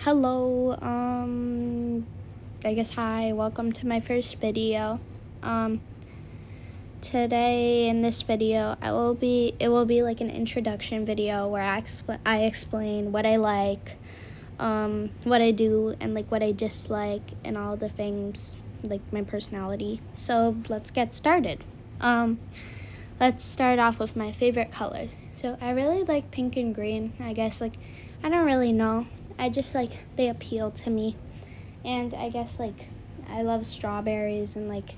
Hello, I guess hi, welcome to my first video. Today in this video, it will be like an introduction video where I explain what I like, what I do, and like what I dislike, and all the things, like my personality. So let's get started. Let's start off with my favorite colors. So I really like pink and green. I guess I don't really know. I just they appeal to me. And I guess I love strawberries and like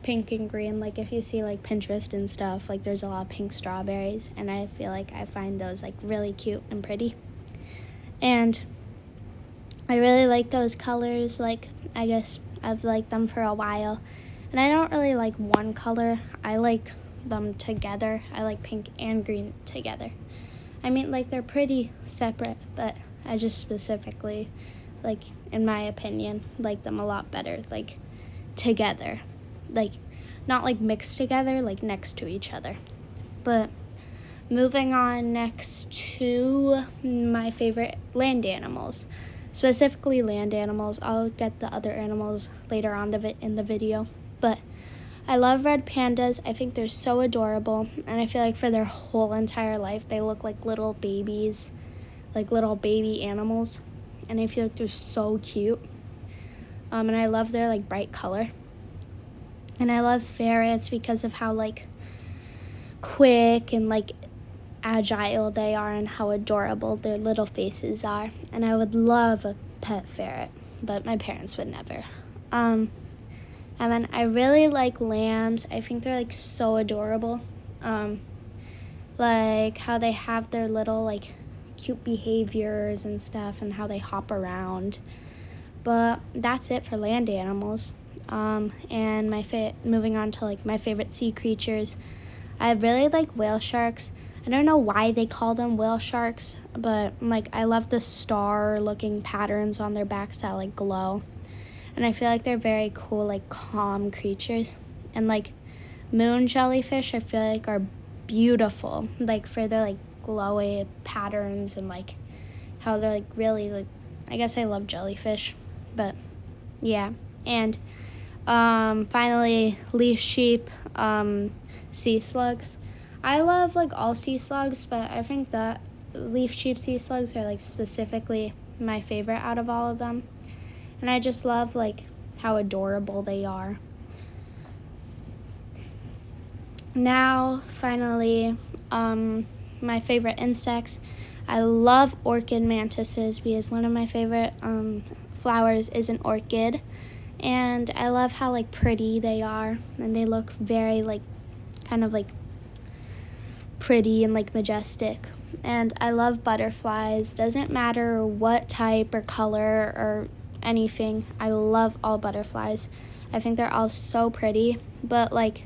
pink and green. Like if you see like Pinterest and stuff, like there's a lot of pink strawberries, and I feel like I find those like really cute and pretty. And I really like those colors. Like I guess I've liked them for a while. And I don't really like one color. I like them together. I like pink and green together. I mean, like, they're pretty separate, but I just specifically, like, in my opinion, like them a lot better, like, together. Like, not, like, mixed together, like, next to each other. But moving on next to my favorite land animals. Specifically land animals. I'll get the other animals later on in the video. But I love red pandas. I think they're so adorable, and I feel like for their whole entire life they look like little babies, like little baby animals, and I feel like they're so cute. And I love their like bright color. And I love ferrets because of how like quick and like agile they are, and how adorable their little faces are. And I would love a pet ferret, but my parents would never. And then I really like lambs. I think they're like so adorable. Like how they have their little like cute behaviors and stuff, and how they hop around. But that's it for land animals. And moving on to like my favorite sea creatures. I really like whale sharks. I don't know why they call them whale sharks, but like I love the star looking patterns on their backs that like glow. And I feel like they're very cool, like calm creatures. And like moon jellyfish, I feel like are beautiful, like for their like glowy patterns, and like how they're like really like, I guess I love jellyfish, but yeah. And finally, leaf sheep, sea slugs. I love like all sea slugs, but I think that leaf sheep sea slugs are like specifically my favorite out of all of them. And I just love like how adorable they are. Now, finally, my favorite insects. I love orchid mantises because one of my favorite flowers is an orchid. And I love how like pretty they are, and they look very like kind of like pretty and like majestic. And I love butterflies. Doesn't matter what type or color or anything. I love all butterflies. I think they're all so pretty. But like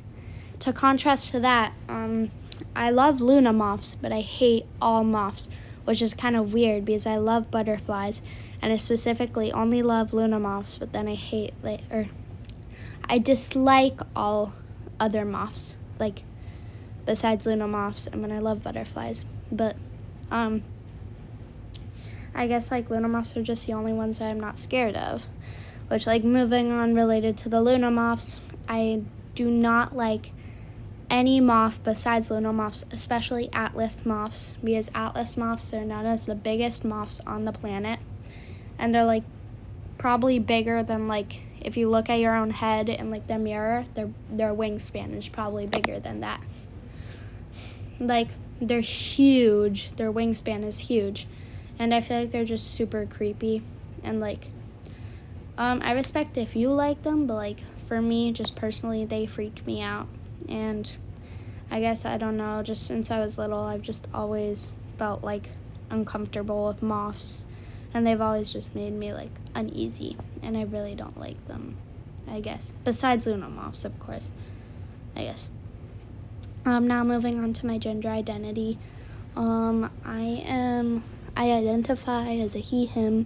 to contrast to that, I love Luna moths, but I hate all moths, which is kind of weird because I love butterflies, and I specifically only love Luna moths, but then I dislike all other moths, like besides Luna moths, and then I love butterflies. But I guess like Luna moths are just the only ones that I'm not scared of. Which, like, moving on related to the Luna moths, I do not like any moth besides Luna moths, especially Atlas moths, because Atlas moths are known as the biggest moths on the planet. And they're like probably bigger than, like, if you look at your own head in like the mirror, their wingspan is probably bigger than that. Like, they're huge. Their wingspan is huge. And I feel like they're just super creepy. And like I respect if you like them, but like for me, just personally, they freak me out. And I guess, I don't know, just since I was little, I've just always felt like uncomfortable with moths, and they've always just made me like uneasy, and I really don't like them, I guess. Besides Luna moths, of course, I guess. Now moving on to my gender identity. I identify as a he, him,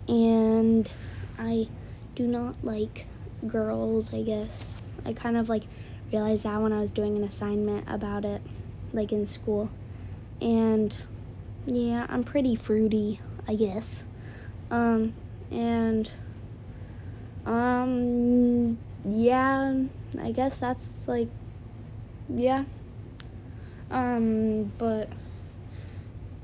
and I do not like girls, I guess. I kind of like realized that when I was doing an assignment about it, like in school. And yeah, I'm pretty fruity. I guess. And yeah, I guess that's like, yeah. But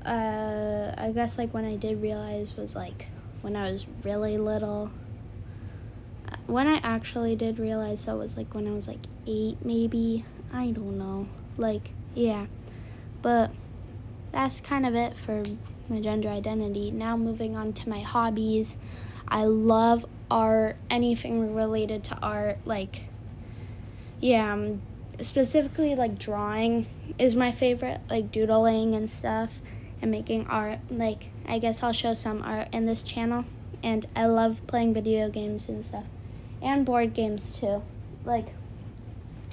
I guess like when I did realize was like when I was really little. When I actually did realize, so it was like when I was like 8 maybe, I don't know, like, yeah. But that's kind of it for my gender identity. Now moving on to my hobbies. I love art, anything related to art, like, yeah, specifically like drawing is my favorite, like doodling and stuff and making art. Like, I guess I'll show some art in this channel. And I love playing video games and stuff, and board games too. Like,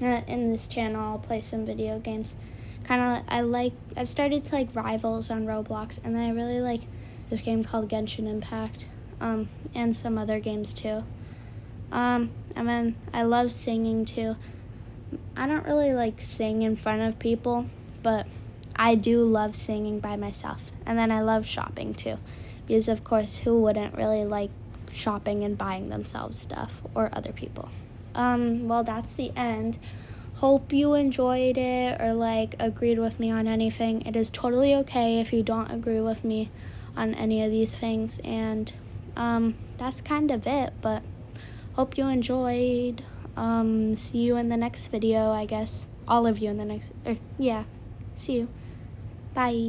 in this channel I'll play some video games. I've started to like Rivals on Roblox, and then I really like this game called Genshin Impact, and some other games too. And then I love singing too. I don't really like sing in front of people, but I do love singing by myself. And then I love shopping too, because of course, who wouldn't really like shopping and buying themselves stuff, or other people? Well, that's the end. Hope you enjoyed it or like agreed with me on anything. It is totally okay if you don't agree with me on any of these things. And that's kind of it, but hope you enjoyed. See you in the next video, I guess. All of you in the next, yeah, see you. Bye.